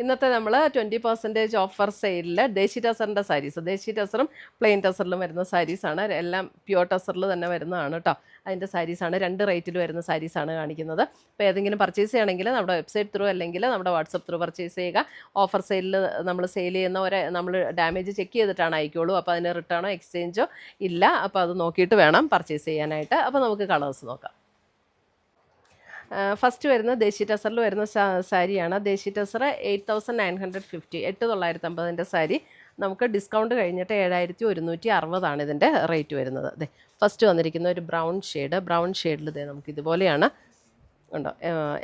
ഇന്നത്തെ നമ്മൾ 20% ഓഫർ സെയിലിൽ ദേശി ടസറിൻ്റെ സാരീസ്, ദേശി ടസറും പ്ലെയിൻ ടസറിലും വരുന്ന സാരീസാണ്. എല്ലാം പ്യുവർ ടസറിൽ തന്നെ വരുന്നതാണ് കേട്ടോ. അതിൻ്റെ സാരീസാണ്, 2 റേറ്റിൽ വരുന്ന സാരീസാണ് കാണിക്കുന്നത്. അപ്പോൾ ഏതെങ്കിലും പർച്ചേസ് ചെയ്യണമെങ്കിൽ നമ്മുടെ വെബ്സൈറ്റ് ത്രൂ അല്ലെങ്കിൽ നമ്മുടെ വാട്സപ്പ് ത്രൂ പർച്ചേസ് ചെയ്യുക. ഓഫർ സെയിലിൽ നമ്മൾ സെയിൽ ചെയ്യുന്നവരെ നമ്മൾ ഡാമേജ് ചെക്ക് ചെയ്തിട്ടാണ് അയക്കുള്ളൂ. അപ്പോൾ അതിന് റിട്ടേണോ എക്സ്ചേഞ്ചോ ഇല്ല. അപ്പോൾ അത് നോക്കിയിട്ട് വേണം പർച്ചേസ് ചെയ്യാനായിട്ട്. അപ്പോൾ നമുക്ക് കളേഴ്സ് നോക്കാം. ഫസ്റ്റ് വരുന്ന ദേശി ടസറിൽ വരുന്ന സാരിയാണ്. ദേശി ടസർ 8950, 8950 സാരി നമുക്ക് ഡിസ്കൗണ്ട് കഴിഞ്ഞിട്ട് 7160 ഇതിൻ്റെ റേറ്റ് വരുന്നത്. അതെ, ഫസ്റ്റ് വന്നിരിക്കുന്ന ഒരു ബ്രൗൺ ഷെയ്ഡിൽ ഇതേ നമുക്ക് ഇതുപോലെയാണ് ഉണ്ടോ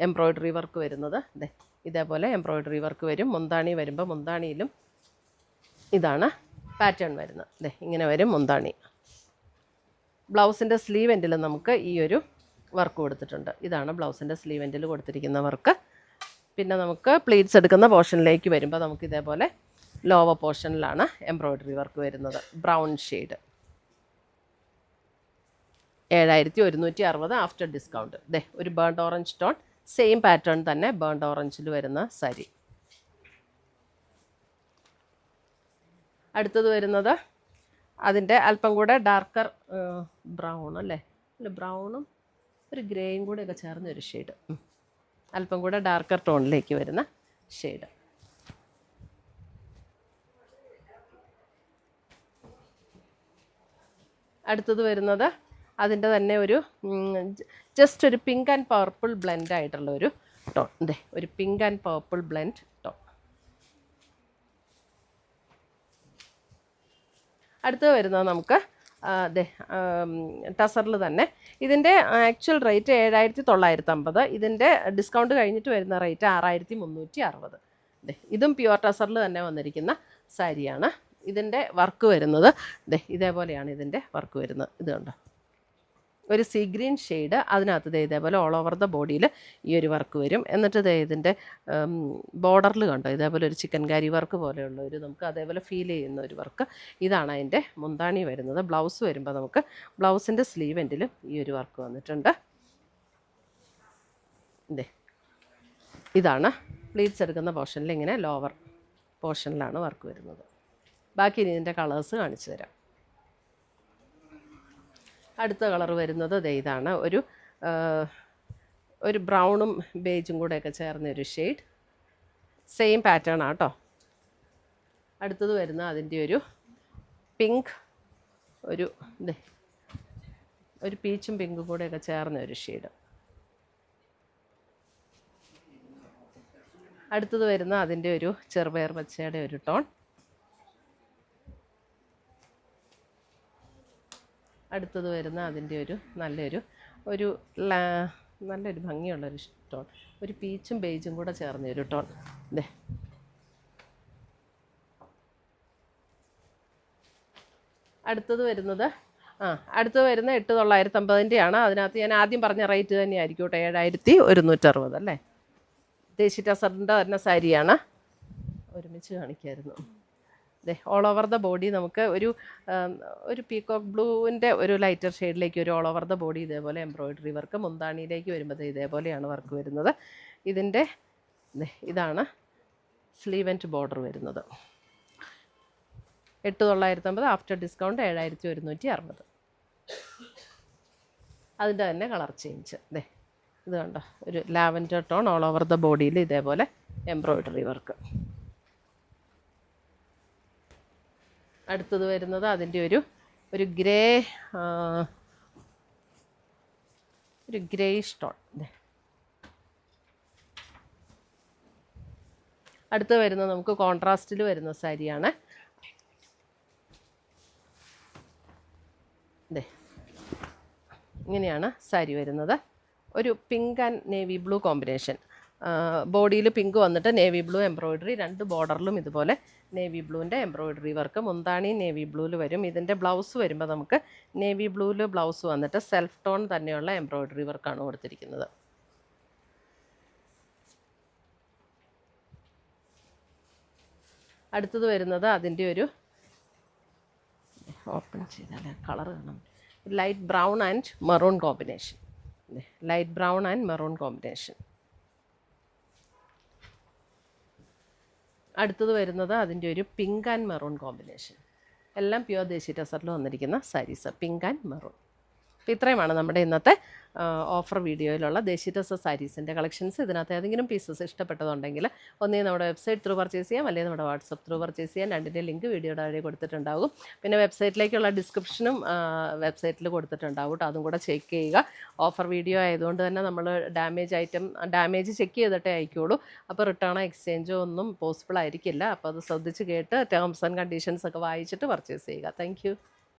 എംബ്രോയ്ഡറി വർക്ക് വരുന്നത്. അതെ, ഇതേപോലെ എംബ്രോയ്ഡറി വർക്ക് വരും. മുന്താണി വരുമ്പോൾ മുന്താണിയിലും ഇതാണ് പാറ്റേൺ വരുന്നത്. അതെ, ഇങ്ങനെ വരും മുന്താണി. ബ്ലൗസിൻ്റെ സ്ലീവ് എൻഡിൽ നമുക്ക് ഈ ഒരു വർക്ക് കൊടുത്തിട്ടുണ്ട്. ഇതാണ് ബ്ലൗസിൻ്റെ സ്ലീവ് എൻഡിൽ കൊടുത്തിരിക്കുന്ന വർക്ക്. പിന്നെ നമുക്ക് പ്ലീറ്റ്സ് എടുക്കുന്ന പോർഷനിലേക്ക് വരുമ്പോൾ നമുക്ക് ഇതേപോലെ ലോവർ പോർഷനിലാണ് എംബ്രോയ്ഡറി വർക്ക് വരുന്നത്. Brown shade 7160 after discount. ദേ ഒരു burnt orange tone, same pattern തന്നെ ബേൺഡ് ഓറഞ്ചിൽ വരുന്ന സാരി. അടുത്തത് വരുന്നത് അതിൻ്റെ അല്പം കൂടെ ഡാർക്കർ ബ്രൗൺ അല്ലേ, അല്ല ബ്രൗണും ഒരു ഗ്രേയും കൂടെയൊക്കെ ചേർന്ന ഒരു ഷെയ്ഡ്, അല്പം കൂടെ ഡാർക്കർ ടോണിലേക്ക് വരുന്ന ഷെയ്ഡ്. അടുത്തത് വരുന്നത് അതിൻ്റെ തന്നെ ഒരു ജസ്റ്റ് ഒരു പിങ്ക് ആൻഡ് പർപ്പിൾ ബ്ലെൻഡ് ആയിട്ടുള്ള ഒരു ടോൺ. അതെ, ഒരു pink and purple blend tone. അടുത്തത് വരുന്നത് നമുക്ക് അതെ ടസറിൽ തന്നെ. ഇതിൻ്റെ ആക്ച്വൽ റേറ്റ് 7950, ഇതിൻ്റെ ഡിസ്കൗണ്ട് കഴിഞ്ഞിട്ട് വരുന്ന റേറ്റ് 6360. അതെ, ഇതും പ്യുവർ ടസറിൽ തന്നെ വന്നിരിക്കുന്ന സാരിയാണ്. ഇതിൻ്റെ വർക്ക് വരുന്നത് അതെ ഇതേപോലെയാണ് ഇതിൻ്റെ വർക്ക് വരുന്നത്. ഇത് കണ്ടോ, ഒരു സീ ഗ്രീൻ ഷെയ്ഡ്, അതിനകത്ത് ഇതേപോലെ ഓൾ ഓവർ ദ ബോഡിയിൽ ഈ ഒരു വർക്ക് വരും. എന്നിട്ട് ഇതിൻ്റെ ബോർഡറിൽ കണ്ടോ ഇതേപോലെ ഒരു ചിക്കൻ കാരി വർക്ക് പോലെയുള്ള ഒരു നമുക്ക് അതേപോലെ ഫീൽ ചെയ്യുന്ന ഒരു വർക്ക്. ഇതാണ് അതിൻ്റെ മുന്താണി വരുന്നത്. ബ്ലൗസ് വരുമ്പോൾ നമുക്ക് ബ്ലൗസിൻ്റെ സ്ലീവ് എൻഡിൽ ഈ ഒരു വർക്ക് വന്നിട്ടുണ്ട്. ഇതാണ് പ്ലീറ്റ്സ് എടുക്കുന്ന പോർഷനിൽ ഇങ്ങനെ ലോവർ പോർഷനിലാണ് വർക്ക് വരുന്നത്. ബാക്കി ഇതിൻ്റെ കളേഴ്സ് കാണിച്ചു തരാം. അടുത്ത കളർ വരുന്നത് ഇതാണ്, ഒരു ബ്രൗണും ബേജും കൂടെയൊക്കെ ചേർന്നൊരു ഷെയ്ഡ്, സെയിം പാറ്റേൺ ആട്ടോ. അടുത്തത് വരുന്ന അതിൻ്റെ ഒരു പിങ്ക്, ഒരു പീച്ചും പിങ്കും കൂടെയൊക്കെ ചേർന്ന ഒരു ഷെയ്ഡ്. അടുത്തത് വരുന്ന അതിൻ്റെ ഒരു ചെറുപയർ പച്ചയുടെ ഒരു ടോൺ. അടുത്തത് വരുന്ന അതിൻ്റെ ഒരു നല്ലൊരു ഭംഗിയുള്ളൊരു ടോൺ, ഒരു പീച്ചും ബേജും കൂടെ ചേർന്ന ഒരു ടോൺ. ഇതേ അടുത്തത് വരുന്നത് 8950 അതിനകത്ത് ഞാൻ ആദ്യം പറഞ്ഞ റേറ്റ് തന്നെയായിരിക്കും കേട്ടോ, 7160 അല്ലേ. ദേശി ടസറിൻ്റെ തന്നെ സാരിയാണ്. ഒരുമിച്ച് കാണിക്കായിരുന്നു. അതെ, ഓൾ ഓവർ ദ ബോഡി നമുക്ക് ഒരു പീകോക്ക് ബ്ലൂവിൻ്റെ ഒരു ലൈറ്റർ ഷെയ്ഡിലേക്ക് ഒരു ഓൾ ഓവർ ദ ബോഡി ഇതേപോലെ എംബ്രോയ്ഡറി വർക്ക്. മുന്താണിയിലേക്ക് വരുമ്പോൾ ഇതേപോലെയാണ് വർക്ക് വരുന്നത്. ഇതിൻ്റെ ഇതാണ് സ്ലീവ് ആൻഡ് ബോർഡർ വരുന്നത്. 8950 ആഫ്റ്റർ ഡിസ്കൗണ്ട് 7160. അതിൻ്റെ തന്നെ കളർ ചേഞ്ച്. ഇത് കണ്ടോ, ഒരു lavender tone all over the ബോഡിയിൽ ഇതേപോലെ എംബ്രോയ്ഡറി വർക്ക്. അടുത്തത് വരുന്നത് അതിൻ്റെ ഒരു ഗ്രേയിഷ് ടോൺ. അടുത്ത് വരുന്നത് നമുക്ക് കോൺട്രാസ്റ്റിൽ വരുന്ന സാരിയാണ്. ഇങ്ങനെയാണ് സാരി വരുന്നത്. ഒരു pink and navy blue combination. ബോഡിയിൽ പിങ്ക് വന്നിട്ട് നേവി ബ്ലൂ എംബ്രോയ്ഡറി, 2 ബോർഡറിലും ഇതുപോലെ നേവി ബ്ലൂവിൻ്റെ എംബ്രോയ്ഡറി വർക്ക്. മുന്താണി നേവി ബ്ലൂവിൽ വരും. ഇതിൻ്റെ ബ്ലൗസ് വരുമ്പോൾ നമുക്ക് നേവി ബ്ലൂവിൽ ബ്ലൗസ് വന്നിട്ട് സെൽഫ് ടോൺ തന്നെയുള്ള എംബ്രോയ്ഡറി വർക്കാണ് കൊടുത്തിരിക്കുന്നത്. അടുത്തത് വരുന്നത് അതിൻ്റെ ഒരു ഓപ്പൺ ചെയ്താൽ കളർ കാണാം, light brown and maroon combination. Light brown and maroon combination. അടുത്തത് വരുന്നത് അതിൻ്റെ ഒരു പിങ്ക് ആൻഡ് മെറൂൺ കോമ്പിനേഷൻ. എല്ലാം പ്യുവർ ദേശി ടസറിൽ വന്നിരിക്കുന്ന സാരീസ്, പിങ്ക് ആൻഡ് മെറൂൺ. അപ്പോൾ ഇത്രയുമാണ് നമ്മുടെ ഇന്നത്തെ ഓഫർ വീഡിയോയിലുള്ള ദേശി ടസർ സാരീസിൻ്റെ കളക്ഷൻസ്. ഇതിനകത്ത് ഏതെങ്കിലും പീസസ് ഇഷ്ടപ്പെട്ടതുണ്ടെങ്കിൽ ഒന്നേ നമ്മുടെ വെബ്സൈറ്റ് ത്രൂ പർച്ചേസ് ചെയ്യാം, അല്ലെങ്കിൽ നമ്മുടെ വാട്സപ്പ് ത്രൂ പർച്ചേസ് ചെയ്യാം. രണ്ടിൻ്റെ ലിങ്ക് വീഡിയോയുടെ താഴെ കൊടുത്തിട്ടുണ്ടാകും. പിന്നെ വെബ്സൈറ്റിലേക്കുള്ള ഡിസ്ക്രിപ്ഷനും വെബ്സൈറ്റിൽ കൊടുത്തിട്ടുണ്ടാവും കേട്ടോ, അതും കൂടെ ചെക്ക് ചെയ്യുക. ഓഫർ വീഡിയോ ആയതുകൊണ്ട് തന്നെ നമ്മൾ ഡാമേജ് ചെക്ക് ചെയ്തിട്ടേ അയക്കുകയുള്ളൂ. അപ്പോൾ റിട്ടേണോ എക്സ്ചേഞ്ചോ ഒന്നും പോസിബിൾ ആയിരിക്കില്ല. അപ്പോൾ അത് ശ്രദ്ധിച്ച് കേട്ട് ടേംസ് ആൻഡ് കണ്ടീഷൻസ് ഒക്കെ വായിച്ചിട്ട് പർച്ചേസ് ചെയ്യുക. താങ്ക്